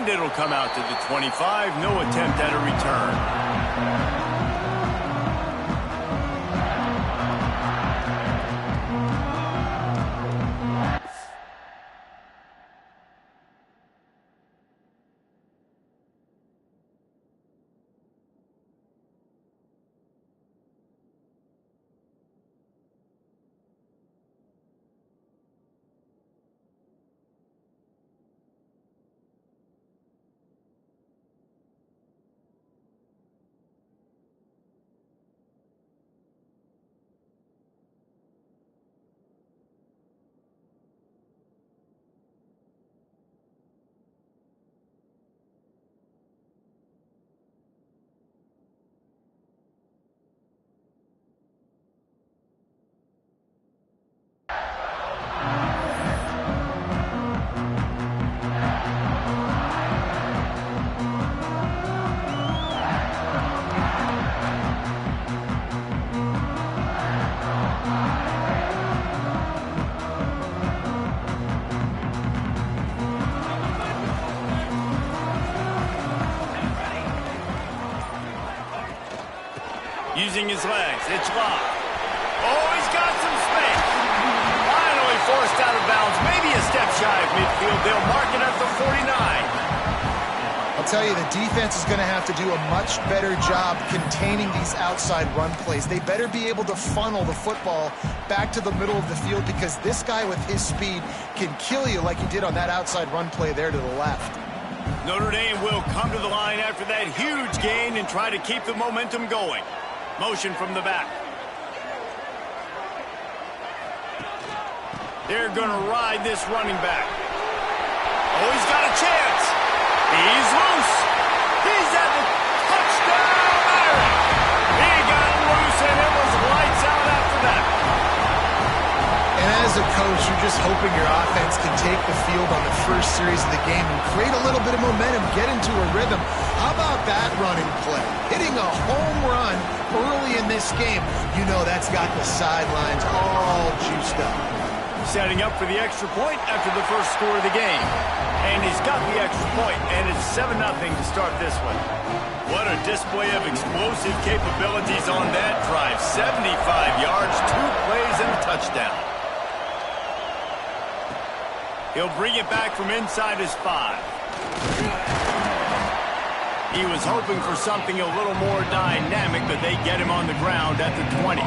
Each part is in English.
And it'll come out to the 25. No attempt at a return. Using his legs, it's locked. Oh, he's got some space. Finally forced out of bounds, maybe a step shy of midfield. They'll mark it at the 49. I'll tell you, the defense is going to have to do a much better job containing these outside run plays. They better be able to funnel the football back to the middle of the field, because this guy with his speed can kill you like he did on that outside run play there to the left. Notre Dame will come to the line after that huge gain and try to keep the momentum going. Motion from the back. They're going to ride this running back. Oh, he's got a chance. He's loose. He's at the touchdown. He got loose, and it was lights out after that. And as a coach, you're just hoping your offense can take the field on the first series of the game and create a little bit of momentum, get into a rhythm. How about that running play? Hitting a home run early in this game. You know that's got the sidelines all juiced up. Setting up for the extra point after the first score of the game. And he's got the extra point, and it's 7-0 to start this one. What a display of explosive capabilities on that drive. 75 yards, 2 plays, and a touchdown. He'll bring it back from inside his 5. He was hoping for something a little more dynamic, but they get him on the ground at the 20.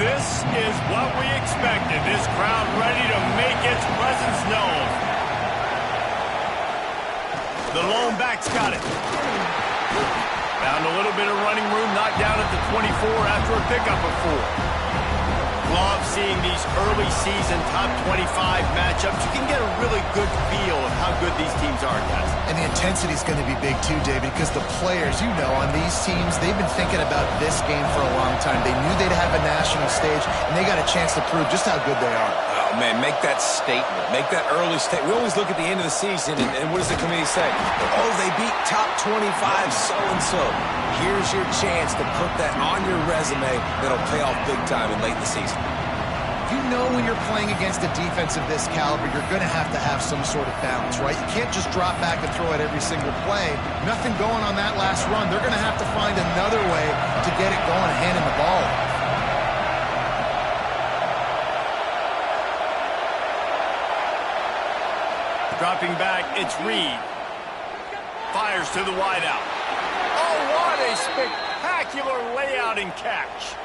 This is what we expected. This crowd ready to make its presence known. The lone back's got it. Found a little bit of running room, knocked down at the 24 after a pickup of 4. Love seeing these early season top 25 matchups. You can get a really good feel of how good these teams are, guys. And the intensity is going to be big too, David, because the players, you know, on these teams, they've been thinking about this game for a long time. They knew they'd have a national stage, and they got a chance to prove just how good they are. Oh, man, make that statement. Make that early statement. We always look at the end of the season, and what does the committee say? Oh, they beat top 25 so-and-so. Here's your chance to put that on your resume that'll pay off big time in late in the season. You know when you're playing against a defense of this caliber, you're going to have some sort of balance, right? You can't just drop back and throw it every single play. Nothing going on that last run. They're going to have to find another way to get it going and handing the ball off. Dropping back, it's Reed. Fires to the wideout. Oh, what a spectacular layout and catch.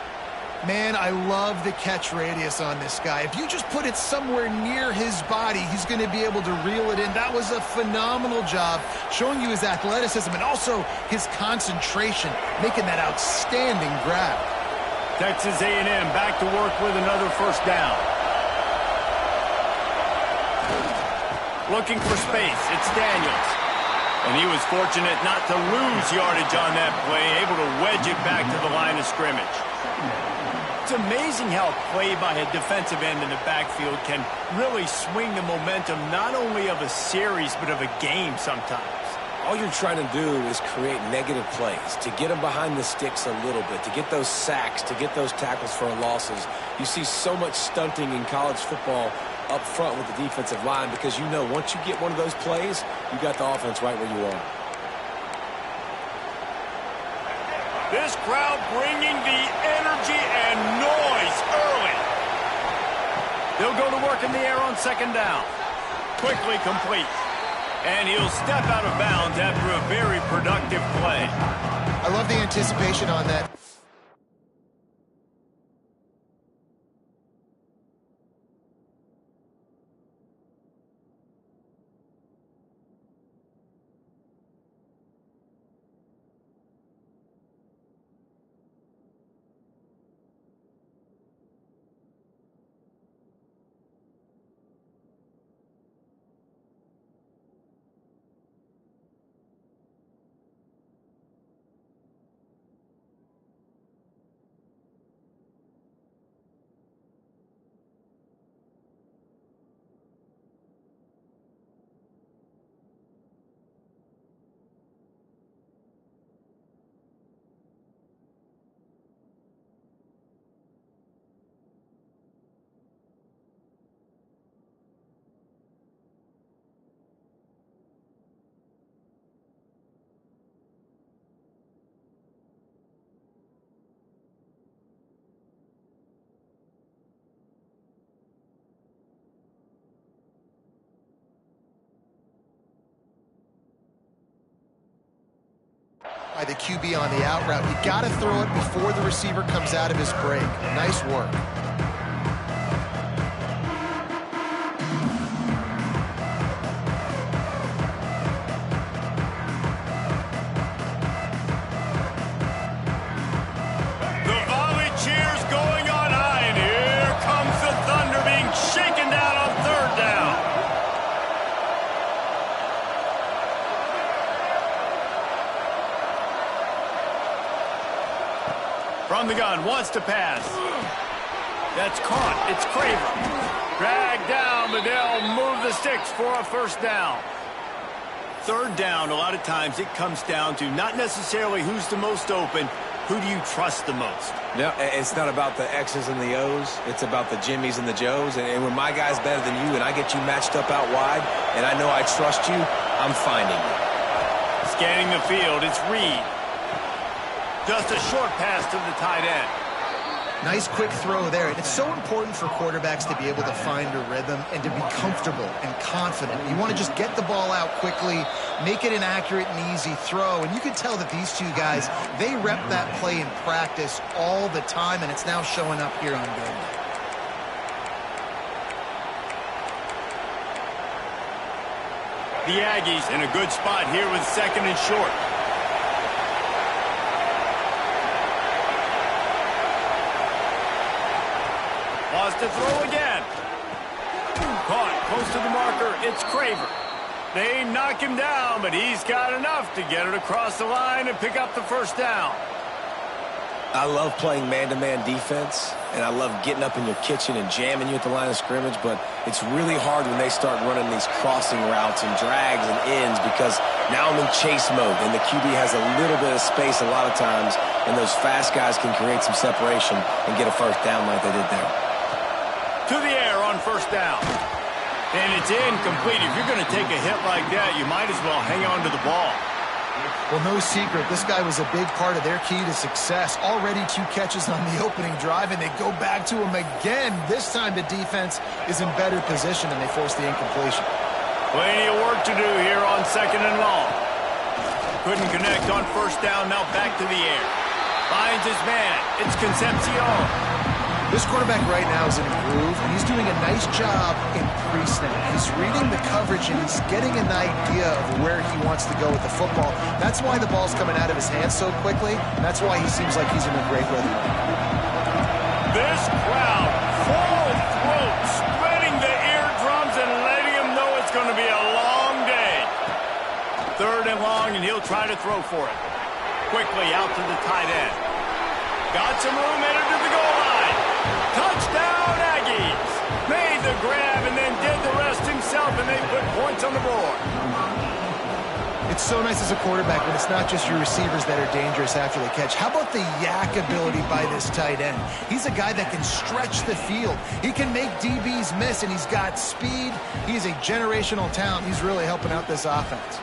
Man, I love the catch radius on this guy. If you just put it somewhere near his body, he's going to be able to reel it in. That was a phenomenal job, showing you his athleticism and also his concentration, making that outstanding grab. Texas A&M back to work with another first down. Looking for space, it's Daniels. And he was fortunate not to lose yardage on that play, able to wedge it back to the line of scrimmage. It's amazing how play by a defensive end in the backfield can really swing the momentum not only of a series but of a game sometimes. All you're trying to do is create negative plays, to get them behind the sticks a little bit, to get those sacks, to get those tackles for losses. You see so much stunting in college football up front with the defensive line because you know once you get one of those plays, you got the offense right where you are. This crowd bringing the energy and noise early. They'll go to work in the air on second down. Quickly complete. And he'll step out of bounds after a very productive play. I love the anticipation on that. By the QB on the out route. You got to throw it before the receiver comes out of his break. Nice work. The volley cheers going on high, and here comes the thunder being shaken down on third down. From the gun, wants to pass. That's caught. It's Craver. Dragged down, but they'll move the sticks for a first down. Third down, a lot of times it comes down to not necessarily who's the most open, who do you trust the most? No, it's not about the X's and the O's. It's about the Jimmies and the Joes. And when my guy's better than you and I get you matched up out wide and I know I trust you, I'm finding you. Scanning the field, it's Reed. Just a short pass to the tight end. Nice quick throw there. And it's so important for quarterbacks to be able to find a rhythm and to be comfortable and confident. You want to just get the ball out quickly, make it an accurate and easy throw. And you can tell that these two guys, they rep that play in practice all the time, and it's now showing up here on game day. The Aggies in a good spot here with second and short. Wants to throw again. Caught close to the marker. It's Craver. They knock him down, but he's got enough to get it across the line and pick up the first down. I love playing man-to-man defense, and I love getting up in your kitchen and jamming you at the line of scrimmage, but it's really hard when they start running these crossing routes and drags and ends because now I'm in chase mode, and the QB has a little bit of space a lot of times, and those fast guys can create some separation and get a first down like they did there. To the air on first down. And it's incomplete. If you're going to take a hit like that, you might as well hang on to the ball. Well, no secret, this guy was a big part of their key to success. Already 2 catches on the opening drive, and they go back to him again. This time the defense is in better position, and they force the incompletion. Plenty of work to do here on second and long. Couldn't connect on first down, now back to the air. Finds his man. It's Concepcion. This quarterback right now is in a groove, and he's doing a nice job in pre-snap. He's reading the coverage, and he's getting an idea of where he wants to go with the football. That's why the ball's coming out of his hands so quickly. That's why he seems like he's in a great rhythm. This crowd, full throat, spreading the eardrums and letting him know it's going to be a long day. Third and long, and he'll try to throw for it. Quickly out to the tight end. Got some room, headed to the goal line. Touchdown, Aggies! Made the grab and then did the rest himself, and they put points on the board. It's so nice as a quarterback when it's not just your receivers that are dangerous after the catch. How about the yak ability by this tight end? He's a guy that can stretch the field. He can make DBs miss, and he's got speed. He's a generational talent. He's really helping out this offense.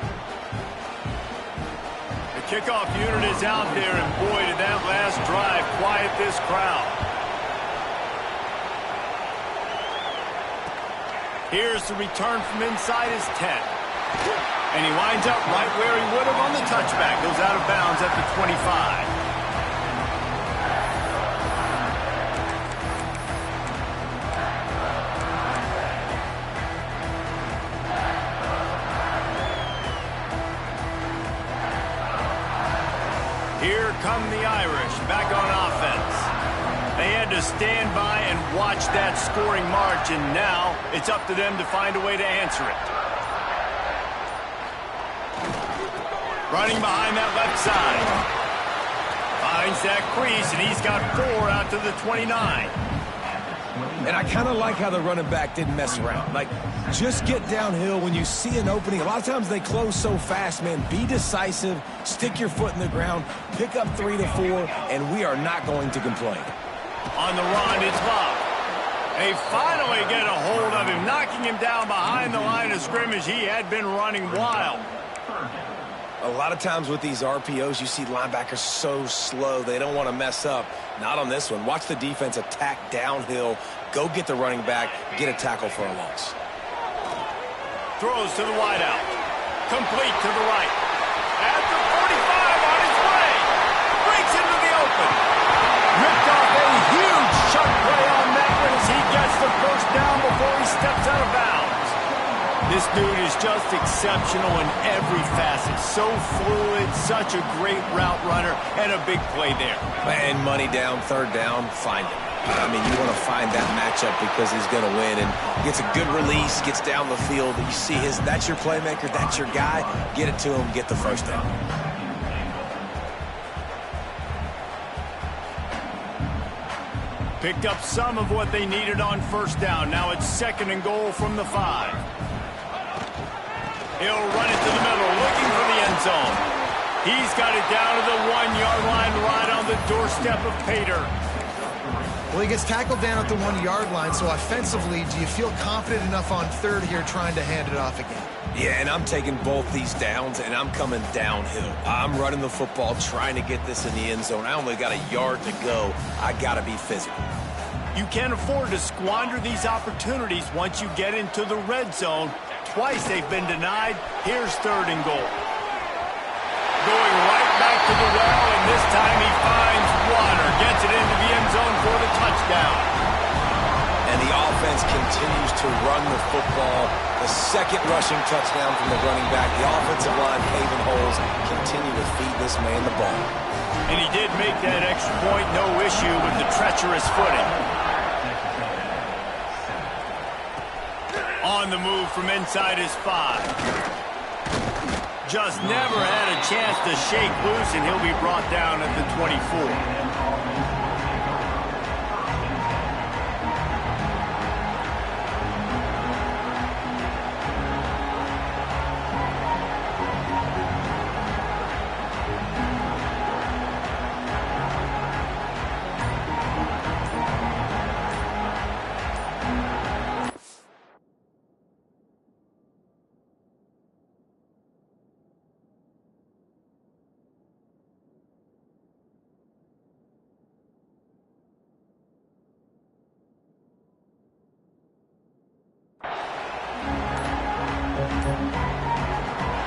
The kickoff unit is out there, and boy, did that last drive quiet this crowd. Here's the return from inside his 10. And he winds up right where he would have on the touchback. Goes out of bounds at the 25. Here come the Irish back on offense. They had to stand by and watch that scoring march, and now it's up to them to find a way to answer it. Running behind that left side. Finds that crease, and he's got 4 out to the 29. And I kind of like how the running back didn't mess around. Like, just get downhill when you see an opening. A lot of times they close so fast, man. Be decisive, stick your foot in the ground, pick up 3 to 4, and we are not going to complain. On the run, it's Bob. They finally get a hold of him, knocking him down behind the line of scrimmage. He had been running wild. A lot of times with these RPOs, you see linebackers so slow, they don't want to mess up. Not on this one. Watch the defense attack downhill, go get the running back, get a tackle for a loss. Throws to the wideout. Complete to the right. At the 45 on his way. Breaks into the open. Ripped off a huge chuck play on that one as he gets the first down before he steps out of bounds. This dude is just exceptional in every facet. So fluid, such a great route runner, and a big play there. And money down, third down, find him. I mean, you want to find that matchup because he's going to win, and gets a good release, gets down the field. You see that's your playmaker, that's your guy. Get it to him, get the first down. Picked up some of what they needed on first down. Now it's 2nd and goal from the 5. He'll run it to the middle, looking for the end zone. He's got it down to the 1-yard line, right on the doorstep of Pater. Well, he gets tackled down at the 1-yard line, so offensively, do you feel confident enough on 3rd here trying to hand it off again? Yeah, and I'm taking both these downs, and I'm coming downhill. I'm running the football, trying to get this in the end zone. I only got a yard to go. I got to be physical. You can't afford to squander these opportunities once you get into the red zone. Twice they've been denied. Here's 3rd and goal. Going right back to the well, and this time he finds water. Gets it into the end zone for the touchdown. And the offense continues to run the football. The 2nd rushing touchdown from the running back. The offensive line paving holes. Continue to feed this man the ball. And he did make that extra point, no issue with the treacherous footing. On the move from inside his 5. Just never had a chance to shake loose, and he'll be brought down at the 24.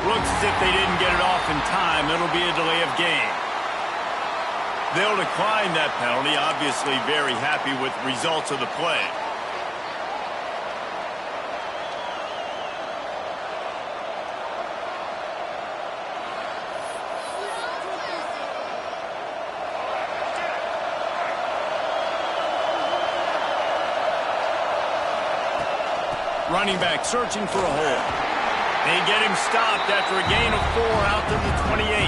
Looks as if they didn't get it off in time. It'll be a delay of game. They'll decline that penalty, obviously very happy with the results of the play. Running back searching for a hole. They get him stopped after a gain of 4 out to the 28.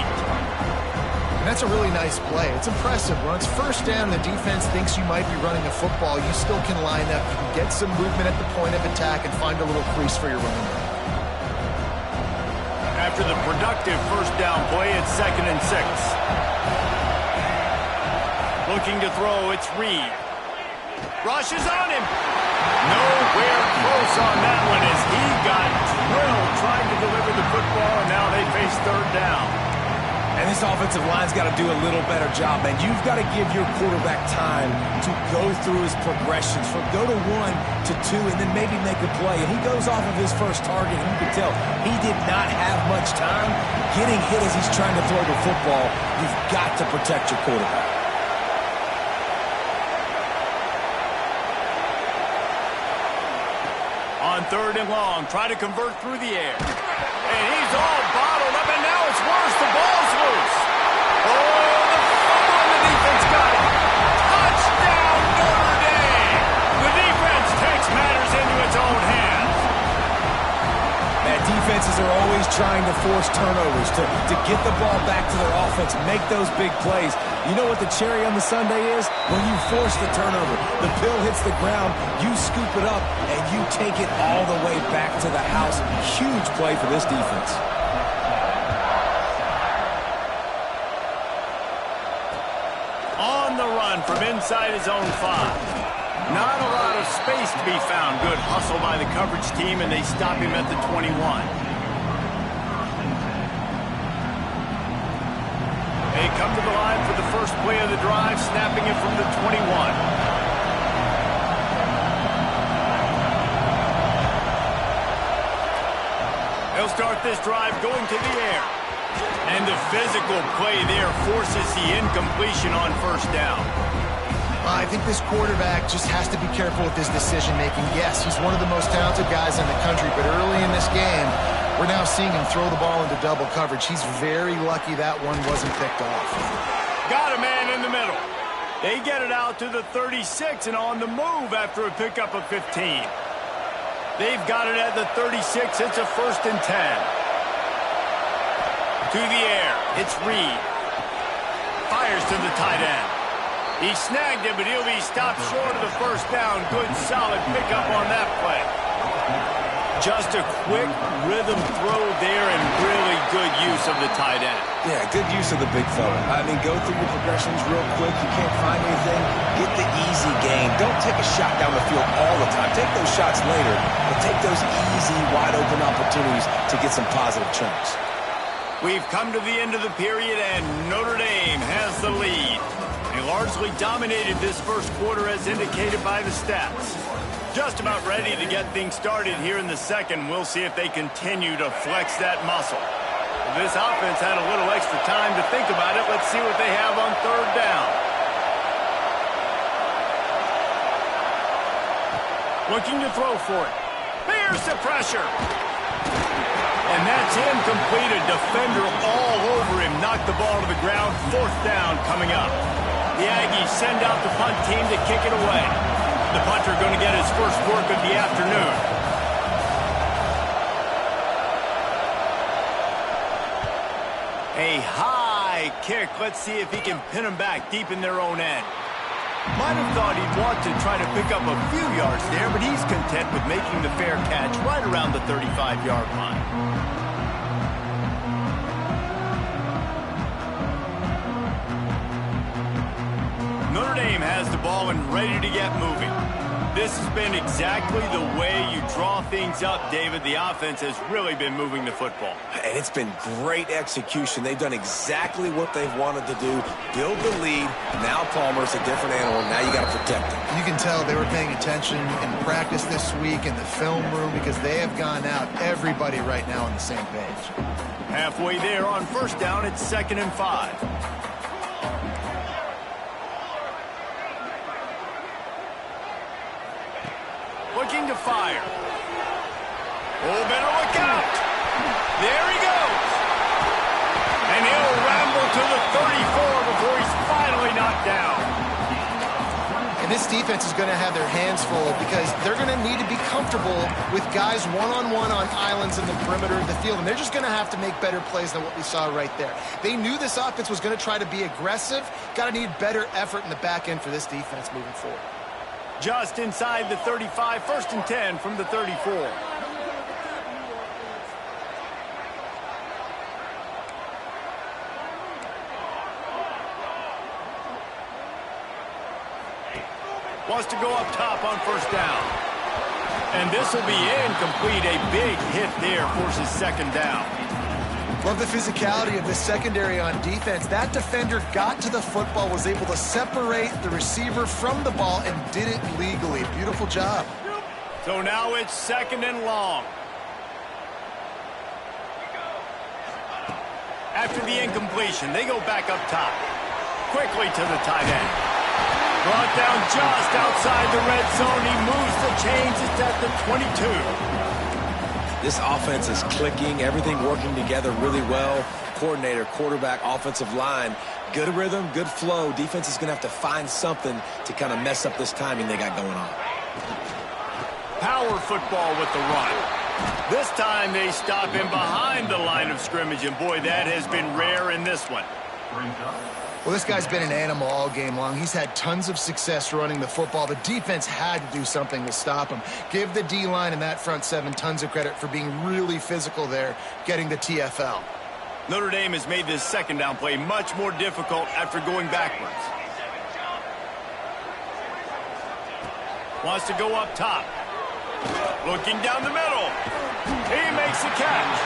And that's a really nice play. It's impressive. When it's first down, the defense thinks you might be running the football. You still can line up. You can get some movement at the point of attack and find a little crease for your running back. After the productive first down play, it's 2nd and 6. Looking to throw, it's Reed. Rush is on him. Nowhere close on that one as he got drilled trying to deliver the football, and now they face 3rd down. And this offensive line's got to do a little better job, man. You've got to give your quarterback time to go through his progressions from go to 1 to 2 and then maybe make a play. And he goes off of his first target, and you can tell he did not have much time getting hit as he's trying to throw the football. You've got to protect your quarterback. On 3rd and long, try to convert through the air. And he's all bottled up, and now it's worse. The ball's loose. Oh, the fumble, and the defense got it. Touchdown, Notre Dame. The defense takes matters into its own hands. Man, defenses are always trying to force turnovers to get the ball back to their offense, make those big plays. You know what the cherry on the sundae is? When you force the turnover, the pill hits the ground, you scoop it up, and you take it all the way back to the house. Huge play for this defense. On the run from inside his own 5. Not a lot of space to be found. Good hustle by the coverage team, and they stop him at the 21. They come to the line for the first play of the drive, snapping it from the 21. They'll start this drive going to the air. And the physical play there forces the incompletion on first down. I think this quarterback just has to be careful with his decision-making. Yes, he's one of the most talented guys in the country, but early in this game, we're now seeing him throw the ball into double coverage. He's very lucky that one wasn't picked off. Got a man in the middle. They get it out to the 36 and on the move after a pickup of 15. They've got it at the 36. It's a 1st and 10. To the air. It's Reed. Fires to the tight end. He snagged it, but he'll be stopped short of the first down. Good, solid pickup on that play. Just a quick rhythm throw there and really good use of the tight end. Yeah, good use of the big fella. I mean, go through your progressions real quick. You can't find anything. Get the easy gain. Don't take a shot down the field all the time. Take those shots later, but take those easy, wide-open opportunities to get some positive turns. We've come to the end of the period, and Notre Dame has the lead. They largely dominated this first quarter as indicated by the stats. Just about ready to get things started here in the second. We'll see if they continue to flex that muscle. This offense had a little extra time to think about it. Let's see what they have on 3rd down. Looking to throw for it. Here's the pressure. And that's incomplete. A defender all over him. Knocked the ball to the ground. 4th down coming up. The Aggies send out the punt team to kick it away. The punter going to get his first work of the afternoon. A high kick. Let's see if he can pin them back deep in their own end. Might have thought he'd want to try to pick up a few yards there, but he's content with making the fair catch right around the 35-yard line. Notre Dame has the ball and ready to get moving. This has been exactly the way you draw things up, David. The offense has really been moving the football. And it's been great execution. They've done exactly what they've wanted to do. Build the lead. Now Palmer's a different animal. Now you got to protect him. You can tell they were paying attention in practice this week in the film room because they have gone out, everybody right now on the same page. Halfway there on first down, it's 2nd and 5. Looking to fire. Oh, better look out. There he goes. And he'll ramble to the 34 before he's finally knocked down. And this defense is going to have their hands full because they're going to need to be comfortable with guys one-on-one on islands in the perimeter of the field, and they're just going to have to make better plays than what we saw right there. They knew this offense was going to try to be aggressive. Got to need better effort in the back end for this defense moving forward. Just inside the 35, 1st and 10 from the 34. Wants to go up top on 1st down. And this will be incomplete. A big hit there, forces 2nd down. Love the physicality of the secondary on defense. That defender got to the football, was able to separate the receiver from the ball, and did it legally. Beautiful job. So now it's 2nd and long. After the incompletion, they go back up top. Quickly to the tight end. Brought down just outside the red zone. He moves the chains. It's at the 22. This offense is clicking. Everything working together really well. Coordinator, quarterback, offensive line. Good rhythm, good flow. Defense is going to have to find something to kind of mess up this timing they got going on. Power football with the run. This time they stop him behind the line of scrimmage. And, boy, that has been rare in this one. Well, this guy's been an animal all game long. He's had tons of success running the football. The defense had to do something to stop him. Give the D-line and that front seven tons of credit for being really physical there, getting the TFL. Notre Dame has made this 2nd down play much more difficult after going backwards. Wants to go up top. Looking down the middle. He makes the catch.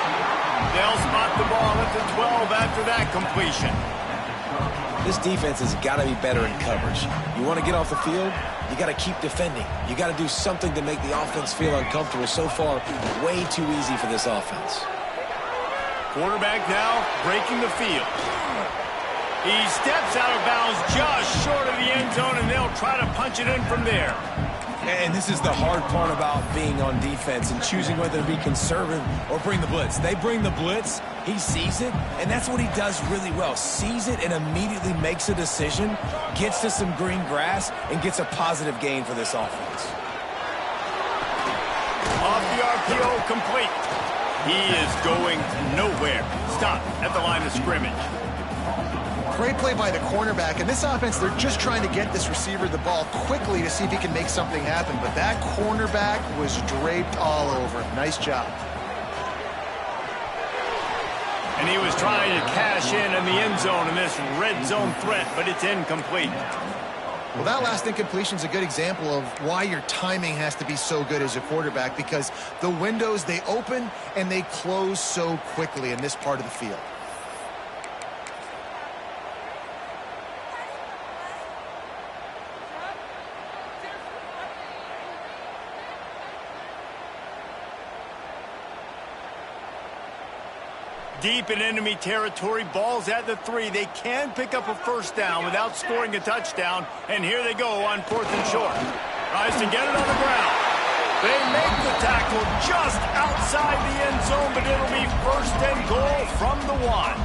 They'll spot the ball at the 12 after that completion. This defense has got to be better in coverage. You want to get off the field, you got to keep defending. You got to do something to make the offense feel uncomfortable. So far, way too easy for this offense. Quarterback now breaking the field. He steps out of bounds just short of the end zone, and they'll try to punch it in from there. And this is the hard part about being on defense and choosing whether to be conservative or bring the blitz. They bring the blitz, he sees it, and that's what he does really well. Sees it and immediately makes a decision, gets to some green grass, and gets a positive gain for this offense. Off the RPO, complete. He is going nowhere. Stop at the line of scrimmage. Great play by the cornerback. In this offense, they're just trying to get this receiver the ball quickly to see if he can make something happen. But that cornerback was draped all over him. Nice job. And he was trying to cash in the end zone in this red zone threat, but it's incomplete. Well, that last incompletion is a good example of why your timing has to be so good as a quarterback, because the windows, they open and they close so quickly in this part of the field. Deep in enemy territory, ball's at the 3. They can pick up a 1st down without scoring a touchdown, and here they go on 4th and short. Tries to get it on the ground. They make the tackle just outside the end zone, but it'll be 1st and goal from the 1.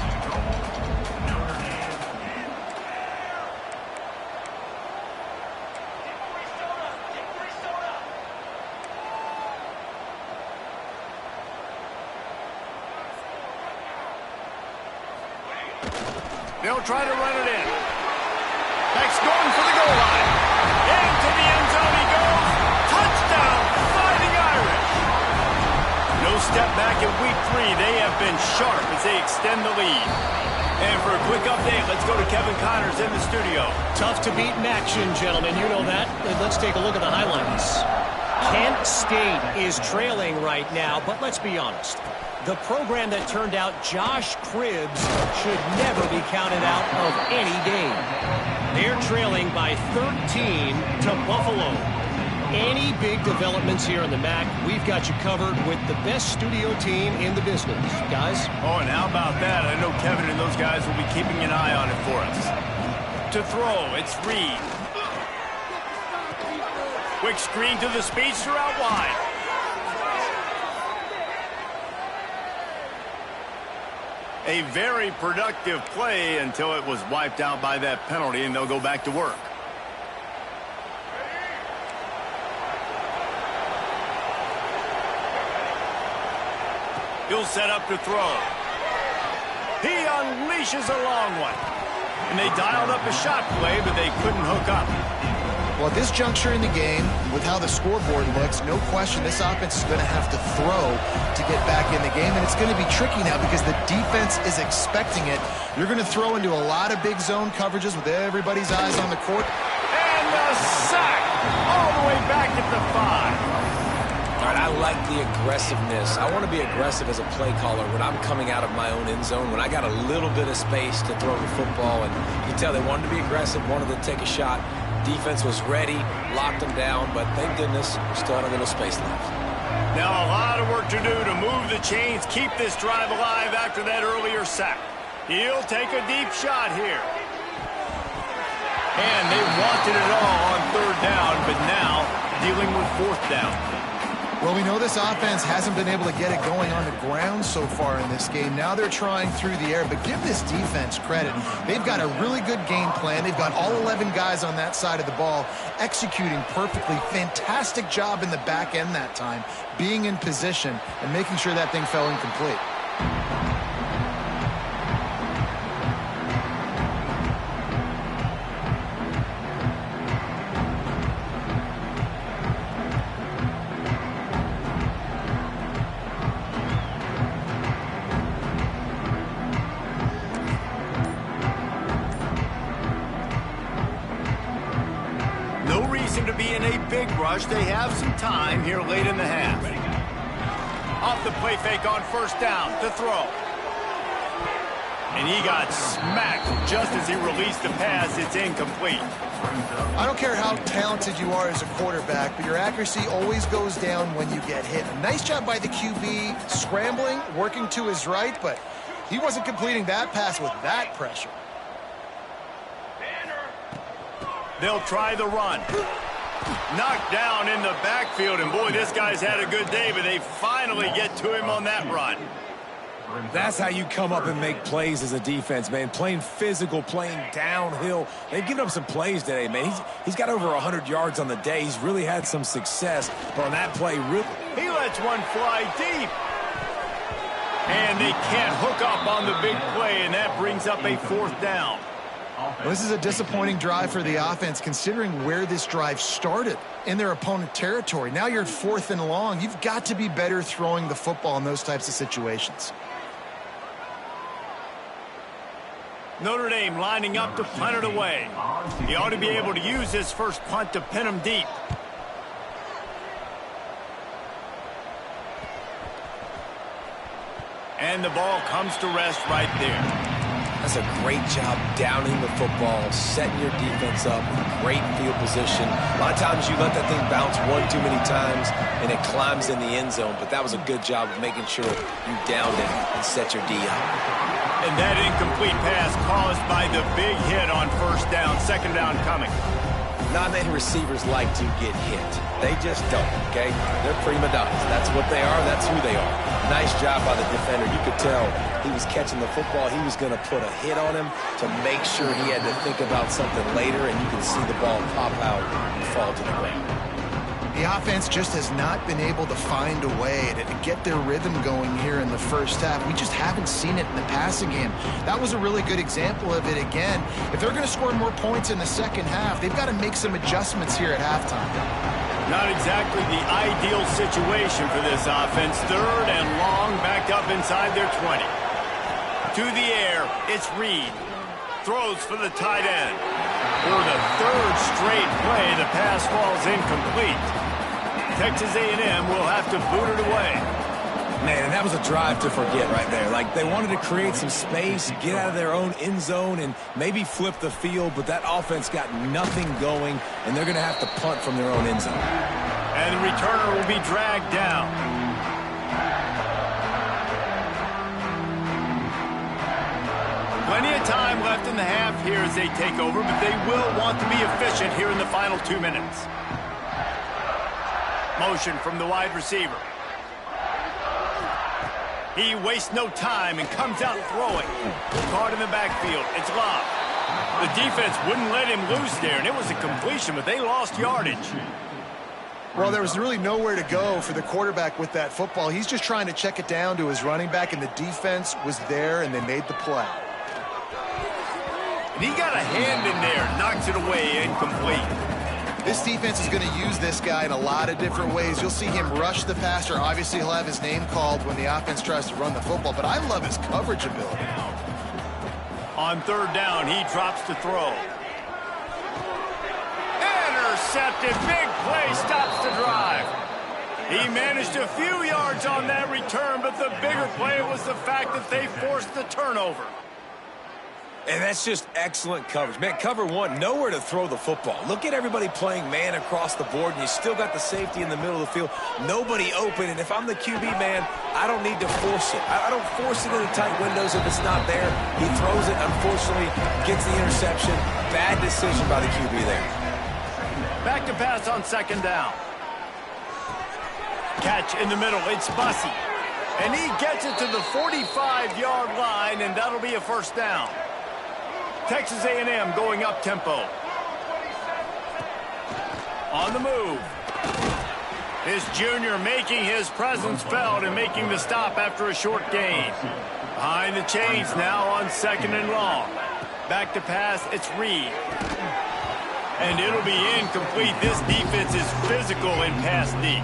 They'll try to run it in. Beck's going for the goal line. Into the end zone he goes. Touchdown, Fighting Irish. No step back in week 3. They have been sharp as they extend the lead. And for a quick update, let's go to Kevin Connors in the studio. Tough to beat in action, gentlemen. You know that. Let's take a look at the highlights. Kent State is trailing right now, but let's be honest. The program that turned out Josh Cribbs should never be counted out of any game. They're trailing by 13 to Buffalo. Any big developments here in the MAC, we've got you covered with the best studio team in the business. Guys? Oh, and how about that? I know Kevin and those guys will be keeping an eye on it for us. To throw, it's Reed. Quick screen to the speedster out wide. A very productive play until it was wiped out by that penalty, and they'll go back to work. He'll set up to throw. He unleashes a long one. And they dialed up a shot play, but they couldn't hook up. Well, at this juncture in the game, with how the scoreboard looks, no question this offense is going to have to throw to get back in the game. And it's going to be tricky now because the defense is expecting it. You're going to throw into a lot of big zone coverages with everybody's eyes on the court. And a sack all the way back at the 5. All right, I like the aggressiveness. I want to be aggressive as a play caller when I'm coming out of my own end zone, when I got a little bit of space to throw the football. And you can tell they wanted to be aggressive, wanted to take a shot. Defense was ready, locked them down, but thank goodness we still had a little space left. Now a lot of work to do to move the chains, keep this drive alive after that earlier sack. He'll take a deep shot here. And they wanted it all on 3rd down, but now dealing with 4th down. Well, we know this offense hasn't been able to get it going on the ground so far in this game. Now they're trying through the air, but give this defense credit. They've got a really good game plan. They've got all 11 guys on that side of the ball executing perfectly. Fantastic job in the back end that time, being in position and making sure that thing fell incomplete. To be in a big rush. They have some time here late in the half. Off the play fake on 1st down to throw. And he got smacked just as he released the pass. It's incomplete. I don't care how talented you are as a quarterback, but your accuracy always goes down when you get hit. A nice job by the QB scrambling, working to his right, but he wasn't completing that pass with that pressure. They'll try the run. Knocked down in the backfield, and boy, this guy's had a good day, but they finally get to him on that run. That's how you come up and make plays as a defense, man. Playing physical, playing downhill. They've given up some plays today, man. He's got over 100 yards on the day. He's really had some success. But on that play, he lets one fly deep. And they can't hook up on the big play, and that brings up a 4th down. Well, this is a disappointing drive for the offense, considering where this drive started in their opponent territory. Now you're 4th and long. You've got to be better throwing the football in those types of situations. Notre Dame lining up to punt it away. He ought to be able to use his first punt to pin him deep. And the ball comes to rest right there. That's a great job downing the football, setting your defense up, great field position. A lot of times you let that thing bounce one too many times and it climbs in the end zone, but that was a good job of making sure you downed it and set your D up. And that incomplete pass caused by the big hit on 1st down, 2nd down coming. Not many receivers like to get hit. They just don't, okay? They're prima donnas. That's what they are. That's who they are. Nice job by the defender. You could tell he was catching the football. He was going to put a hit on him to make sure he had to think about something later, and you can see the ball pop out and fall to the ground. The offense just has not been able to find a way to get their rhythm going here in the 1st half. We just haven't seen it in the passing game. That was a really good example of it again. If they're going to score more points in the 2nd half, they've got to make some adjustments here at halftime. Not exactly the ideal situation for this offense. 3rd and long, backed up inside their 20. To the air, it's Reed. Throws for the tight end. For the 3rd straight play, the pass falls incomplete. Texas A&M will have to boot it away. Man, and that was a drive to forget right there. Like, they wanted to create some space, get out of their own end zone, and maybe flip the field, but that offense got nothing going, and they're going to have to punt from their own end zone. And the returner will be dragged down. Plenty of time left in the half here as they take over, but they will want to be efficient here in the final 2 minutes. Motion from the wide receiver. He wastes no time and comes out throwing. Caught in the backfield. It's Love. The defense wouldn't let him loose there, and it was a completion, but they lost yardage. Well, there was really nowhere to go for the quarterback with that football. He's just trying to check it down to his running back, and the defense was there, and they made the play. And he got a hand in there, knocks it away, incomplete. This defense is going to use this guy in a lot of different ways. You'll see him rush the passer. Obviously, he'll have his name called when the offense tries to run the football, but I love his coverage ability. On third down, he drops to throw. Intercepted. Big play stops the drive. He managed a few yards on that return, but the bigger play was the fact that they forced the turnover. And that's just excellent coverage. Man, cover one, nowhere to throw the football. Look at everybody playing man across the board, and you still got the safety in the middle of the field. Nobody open, and if I'm the QB, man, I don't need to force it. I don't force it into tight windows if it's not there. He throws it, unfortunately, gets the interception. Bad decision by the QB there. Back to pass on second down. Catch in the middle. It's Bussey. And he gets it to the 45-yard line, and that'll be a first down. Texas A&M going up-tempo. On the move. His junior making his presence felt and making the stop after a short gain. Behind the chains now on second and long. Back to pass, it's Reed. And it'll be incomplete. This defense is physical in pass deep.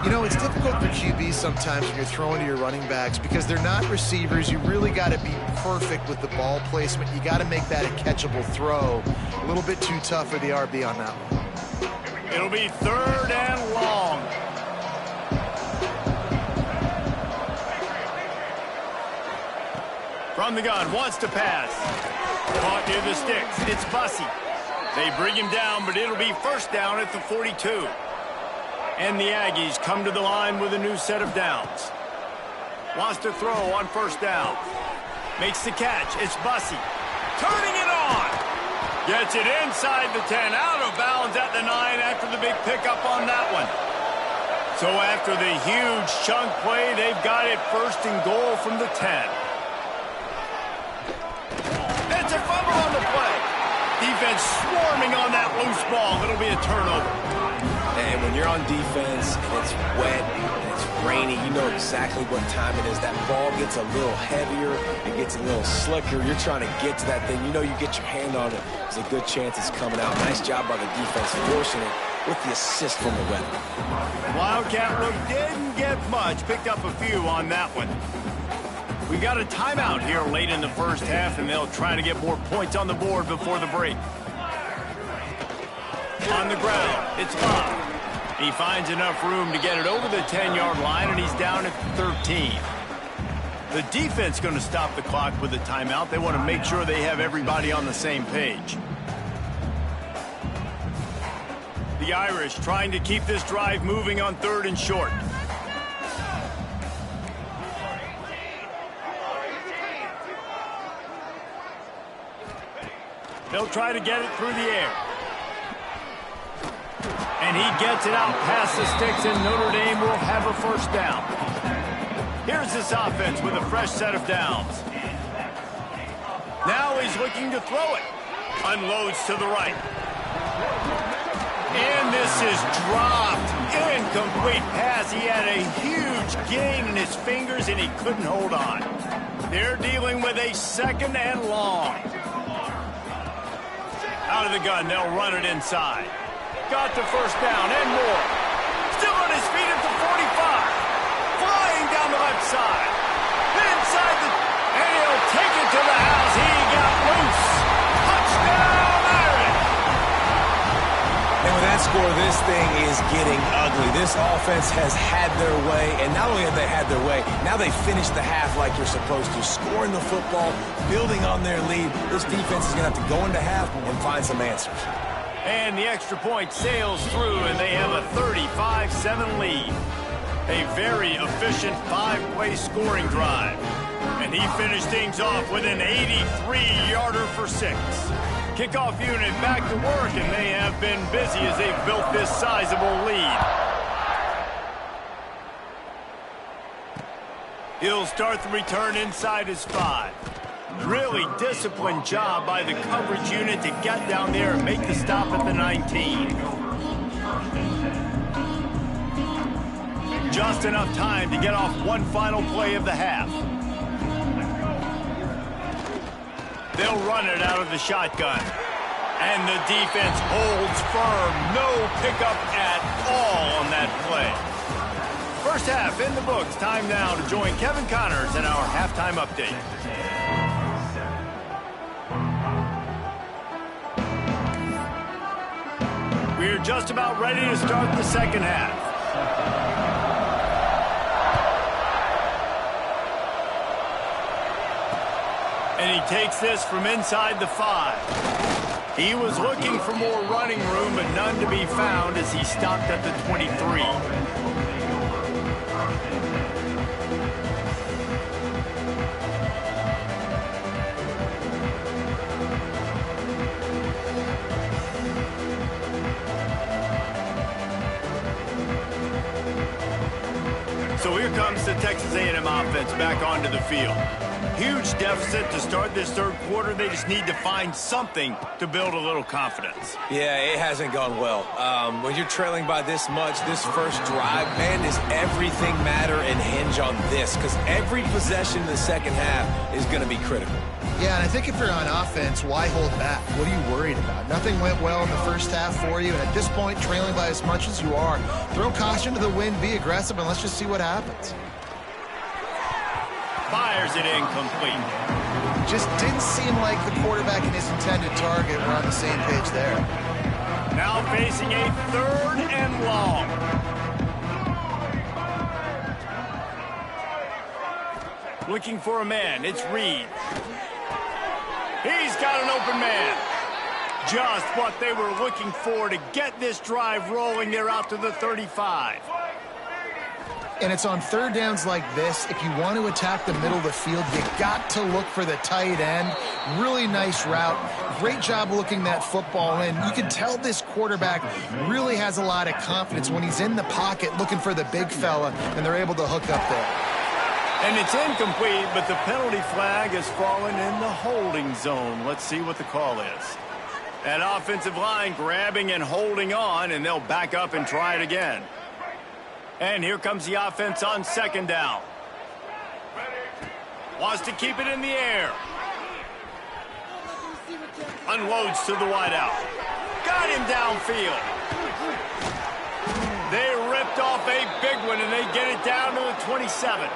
You know, it's difficult for QBs sometimes when you're throwing to your running backs because they're not receivers. You really got to be perfect with the ball placement. You got to make that a catchable throw. A little bit too tough for the RB on that one. It'll be third and long. From the gun, wants to pass. Caught near the sticks. It's Bussey. They bring him down, but it'll be first down at the 42. And the Aggies come to the line with a new set of downs. Wants to throw on first down. Makes the catch. It's Bussey. Turning it on. Gets it inside the 10. Out of bounds at the 9 after the big pickup on that one. So after the huge chunk play, they've got it first and goal from the 10. It's a fumble on the play. Defense swarming on that loose ball. It'll be a turnover. And when you're on defense and it's wet and it's rainy, you know exactly what time it is. That ball gets a little heavier, it gets a little slicker. You're trying to get to that thing. You know you get your hand on it. There's a good chance it's coming out. Nice job by the defense forcing it with the assist from the weather. Wildcat look didn't get much. Picked up a few on that one. We got a timeout here late in the first half, and they'll try to get more points on the board before the break. On the ground, it's Bob. He finds enough room to get it over the 10-yard line, and he's down at 13. The defense going to stop the clock with a timeout. They want to make sure they have everybody on the same page. The Irish trying to keep this drive moving on third and short. They'll try to get it through the air. And he gets it out past the sticks, and Notre Dame will have a first down. Here's this offense with a fresh set of downs. Now he's looking to throw it. Unloads to the right. And this is dropped. Incomplete pass. He had a huge gain in his fingers, and he couldn't hold on. They're dealing with a second and long. Out of the gun, they'll run it inside. Got the first down and more. Still on his feet at the 45. Flying down the left side. Inside the... And he'll take it to the house. He got loose. Touchdown, Irish. And with that score, this thing is getting ugly. This offense has had their way, and not only have they had their way, now they finished the half like you're supposed to, scoring the football, building on their lead. This defense is going to have to go into half and find some answers. And the extra point sails through, and they have a 35-7 lead. A very efficient 5-play scoring drive. And he finished things off with an 83-yarder for 6. Kickoff unit back to work, and they have been busy as they've built this sizable lead. He'll start the return inside his 5. Really disciplined job by the coverage unit to get down there and make the stop at the 19. just enough time to get off one final play of the half. They'll run it out of the shotgun. And the defense holds firm. No pickup at all on that play. First half in the books. Time now to join Kevin Connors in our halftime update. We're just about ready to start the second half. And he takes this from inside the 5. He was looking for more running room, but none to be found as he stopped at the 23. So here comes the Texas A&M offense back onto the field. Huge deficit to start this third quarter. They just need to find something to build a little confidence. Yeah, it hasn't gone well. When you're trailing by this much, this first drive, man, does everything matter and hinge on this? Because every possession in the second half is going to be critical. Yeah, and I think if you're on offense, why hold back? What are you worried about? Nothing went well in the first half for you, and at this point, trailing by as much as you are, throw caution to the wind, be aggressive, and let's just see what happens. Fires it incomplete. Just didn't seem like the quarterback and his intended target were on the same page there. Now facing a 3rd and long. Looking for a man. It's Reed. He's got an open man. Just what they were looking for to get this drive rolling. They're out to the 35. And it's on third downs like this. If you want to attack the middle of the field, you got to look for the tight end. Really nice route. Great job looking that football in. You can tell this quarterback really has a lot of confidence when he's in the pocket looking for the big fella, and they're able to hook up there. And it's incomplete, but the penalty flag has fallen in the holding zone. Let's see what the call is. That offensive line grabbing and holding on, and they'll back up and try it again. And here comes the offense on second down. Wants to keep it in the air. Unloads to the wideout. Got him downfield. They ripped off a big one, and they get it down to the 27.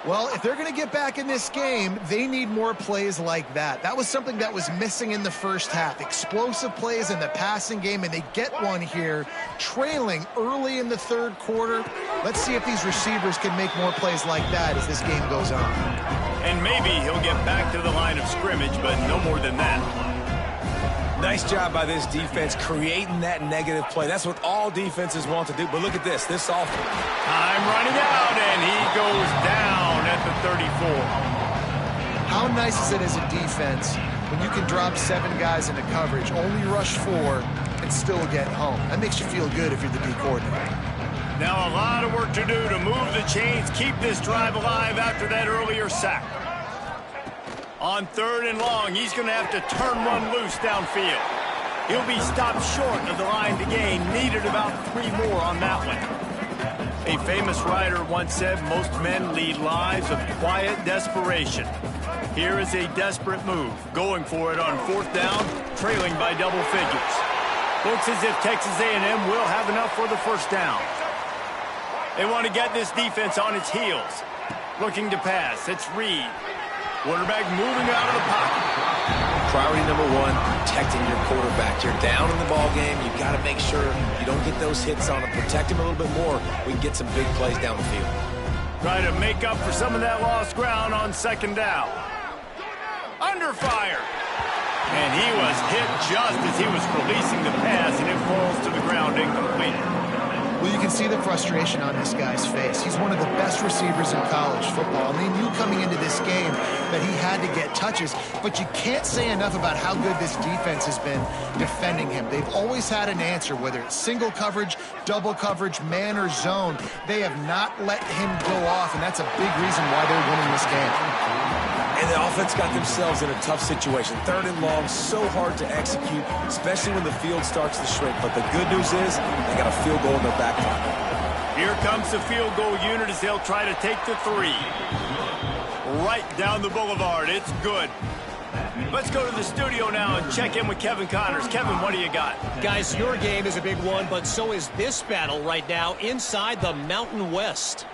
Well, if they're going to get back in this game, they need more plays like that. That was something that was missing in the first half. Explosive plays in the passing game, and they get one here, trailing early in the third quarter. Let's see if these receivers can make more plays like that as this game goes on. And maybe he'll get back to the line of scrimmage, but no more than that. Nice job by this defense creating that negative play. That's what all defenses want to do. But look at this. This offense. Time running out, and he goes down at the 34. How nice is it as a defense when you can drop 7 guys into coverage, only rush 4, and still get home? That makes you feel good if you're the D coordinator. Now a lot of work to do to move the chains, keep this drive alive after that earlier sack. On 3rd and long, he's going to have to turn one loose downfield. He'll be stopped short of the line to gain. Needed about 3 more on that one. A famous writer once said, most men lead lives of quiet desperation. Here is a desperate move. Going for it on 4th down, trailing by double figures. Looks as if Texas A&M will have enough for the first down. They want to get this defense on its heels. Looking to pass. It's Reed. Quarterback moving out of the pocket. Priority number 1, protecting your quarterback. You're down in the ball game. You've got to make sure you don't get those hits on him. Protect him a little bit more. We can get some big plays down the field. Try to make up for some of that lost ground on 2nd down. Under fire. And he was hit just as he was releasing the pass, and it falls to the ground incomplete. Well, you can see the frustration on this guy's face. He's one of the best receivers in college football, and they knew coming into this game that he had to get touches, but you can't say enough about how good this defense has been defending him. They've always had an answer, whether it's single coverage, double coverage, man or zone. They have not let him go off, and that's a big reason why they're winning this game. And the offense got themselves in a tough situation. 3rd and long, so hard to execute, especially when the field starts to shrink. But the good news is they got a field goal in their back pocket. Here comes the field goal unit as they'll try to take the 3. Right down the boulevard. It's good. Let's go to the studio now and check in with Kevin Connors. Kevin, what do you got? Guys, your game is a big one, but so is this battle right now inside the Mountain West.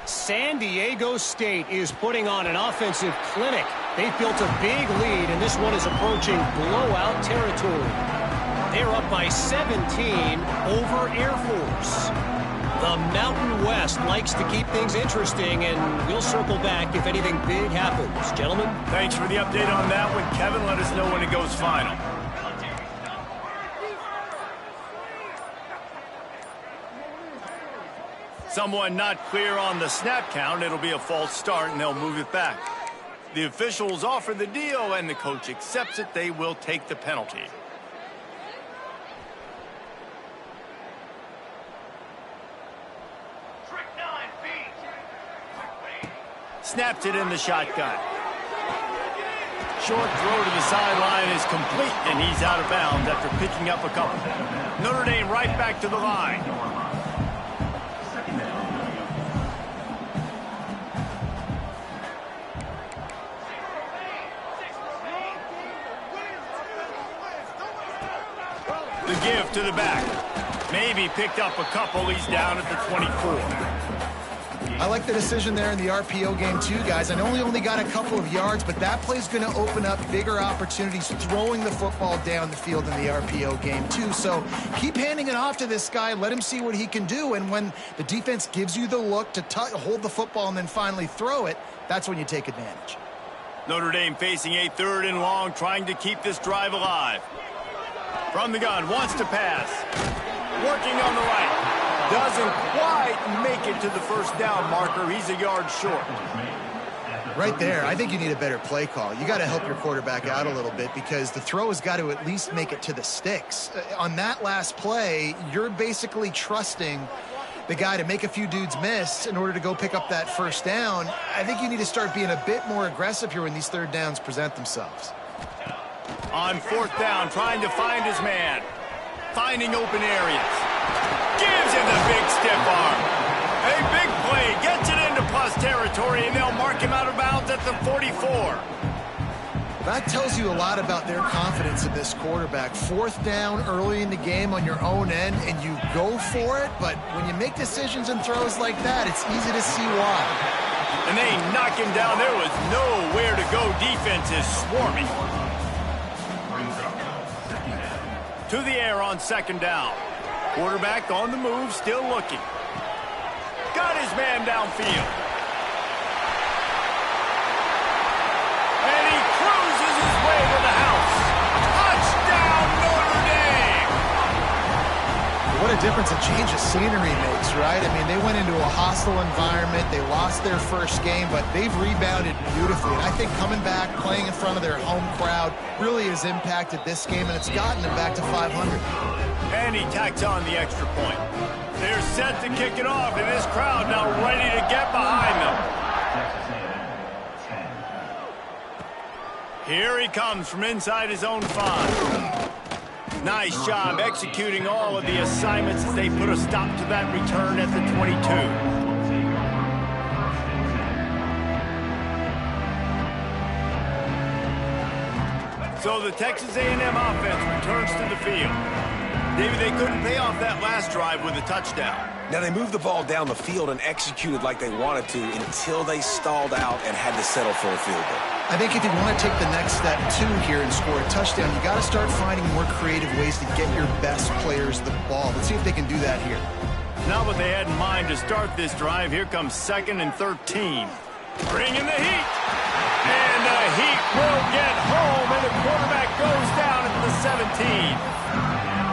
San Diego State is putting on an offensive clinic. They've built a big lead, and this one is approaching blowout territory. They're up by 17 over Air Force. The Mountain West likes to keep things interesting, and we'll circle back if anything big happens. Gentlemen? Thanks for the update on that one, Kevin. Let us know when it goes final. Someone not clear on the snap count. It'll be a false start, and they'll move it back. The officials offer the deal, and the coach accepts it. They will take the penalty. Snaps it in the shotgun. Short throw to the sideline is complete, and he's out of bounds after picking up a couple. Notre Dame right back to the line. The give to the back. Maybe picked up a couple. He's down at the 24. I like the decision there in the RPO game too, guys. I know he only got a couple of yards, but that play's going to open up bigger opportunities throwing the football down the field in the RPO game too. So keep handing it off to this guy. Let him see what he can do. And when the defense gives you the look to hold the football and then finally throw it, that's when you take advantage. Notre Dame facing a 3rd and long, trying to keep this drive alive. From the gun, wants to pass. Working on the right. Doesn't quite make it to the first down marker. He's a yard short. Right there, I think you need a better play call. You got to help your quarterback out a little bit because the throw has got to at least make it to the sticks. On that last play, you're basically trusting the guy to make a few dudes miss in order to go pick up that first down. I think you need to start being a bit more aggressive here when these 3rd downs present themselves. On 4th down, trying to find his man. Finding open areas. Gives him the big stiff arm. A big play. Gets it into plus territory, and they'll mark him out of bounds at the 44. That tells you a lot about their confidence in this quarterback. 4th down early in the game on your own end, and you go for it, but when you make decisions and throws like that, it's easy to see why. And they knock him down. There was nowhere to go. Defense is swarming. To the air on 2nd down. Quarterback on the move, still looking. Got his man downfield. And he cruises his way to the house. Touchdown, Notre Dame! What a difference a change of scenery makes, right? I mean, they went into a hostile environment. They lost their first game, but they've rebounded beautifully. And I think coming back, playing in front of their home crowd really has impacted this game, and it's gotten them back to 500. And he tacks on the extra point. They're set to kick it off, and this crowd now ready to get behind them. Here he comes from inside his own 5. Nice job executing all of the assignments as they put a stop to that return at the 22. So the Texas A&M offense returns to the field. David, they couldn't pay off that last drive with a touchdown. Now, they moved the ball down the field and executed like they wanted to until they stalled out and had to settle for a field goal. I think if you want to take the next step, too, here and score a touchdown, you got to start finding more creative ways to get your best players the ball. Let's see if they can do that here. Not what they had in mind to start this drive. Here comes 2nd and 13. Bringing the heat. And the heat will get home, and the quarterback goes down at the 17.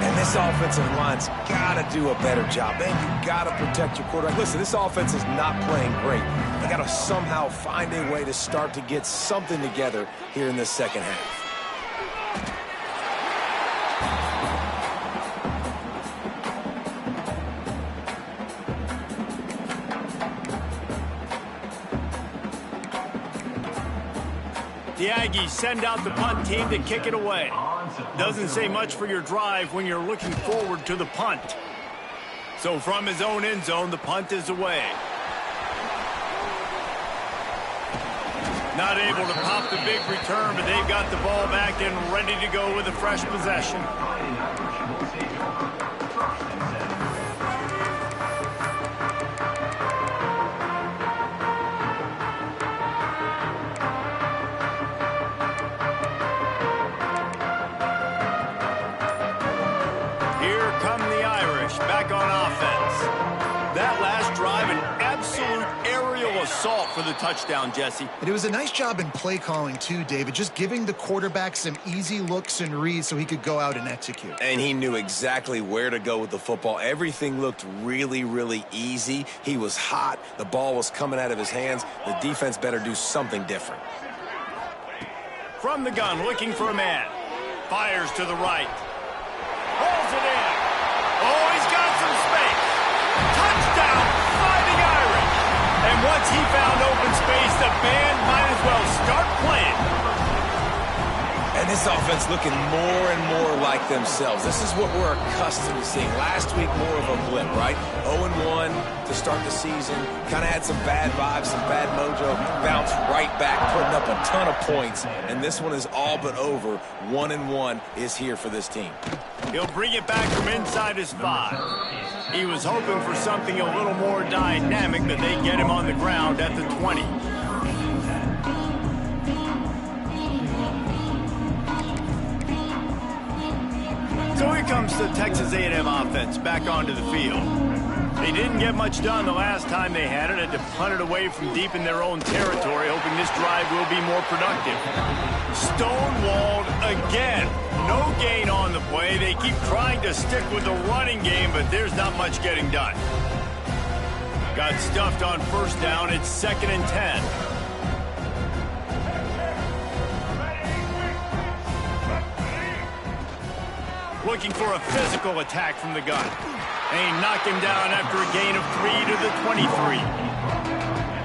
And this offensive line's got to do a better job. Man, you got to protect your quarterback. Listen, this offense is not playing great. They got to somehow find a way to start to get something together here in this second half. The Aggies send out the punt team to kick it away. Doesn't say much for your drive when you're looking forward to the punt. So from his own end zone, the punt is away. Not able to pop the big return, but they've got the ball back and ready to go with a fresh possession. Here come the Irish back on offense. That last drive, an absolute aerial assault for the touchdown, Jesse. And it was a nice job in play calling too, David, just giving the quarterback some easy looks and reads so he could go out and execute. And he knew exactly where to go with the football. Everything looked really, really easy. He was hot. The ball was coming out of his hands. The defense better do something different. From the gun, looking for a man. Fires to the right. Pulls it in. Oh, he's got some space. Touchdown, Fighting Irish. And once he found open space, the band might as well start playing. And this offense looking more and more like themselves. This is what we're accustomed to seeing. Last week, more of a blip, right? 0-1 to start the season. Kind of had some bad vibes, some bad mojo. Bounced right back, putting up a ton of points. And this one is all but over. 1-1 is here for this team. He'll bring it back from inside his 5. He was hoping for something a little more dynamic, but they get him on the ground at the 20. So here comes the Texas A&M offense back onto the field. They didn't get much done the last time they had it. Had to punt it away from deep in their own territory, hoping this drive will be more productive. Stonewalled again. No gain on the play. They keep trying to stick with the running game, but there's not much getting done. Got stuffed on first down. It's 2nd and 10. Looking for a physical attack from the gun. They knock him down after a gain of 3 to the 23.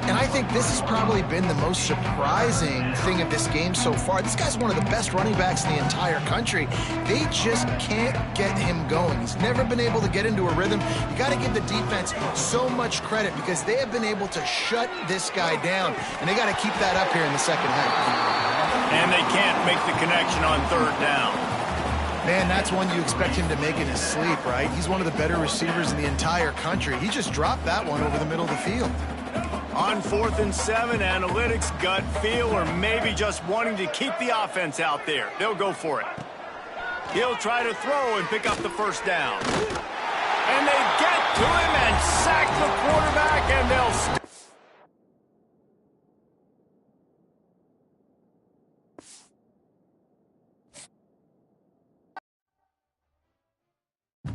And I think this has probably been the most surprising thing of this game so far. This guy's one of the best running backs in the entire country. They just can't get him going. He's never been able to get into a rhythm. You got to give the defense so much credit because they have been able to shut this guy down. And they got to keep that up here in the second half. And they can't make the connection on 3rd down. Man, that's one you expect him to make in his sleep, right? He's one of the better receivers in the entire country. He just dropped that one over the middle of the field. On 4th and 7, analytics, gut feel, or maybe just wanting to keep the offense out there. They'll go for it. He'll try to throw and pick up the first down. And they get to it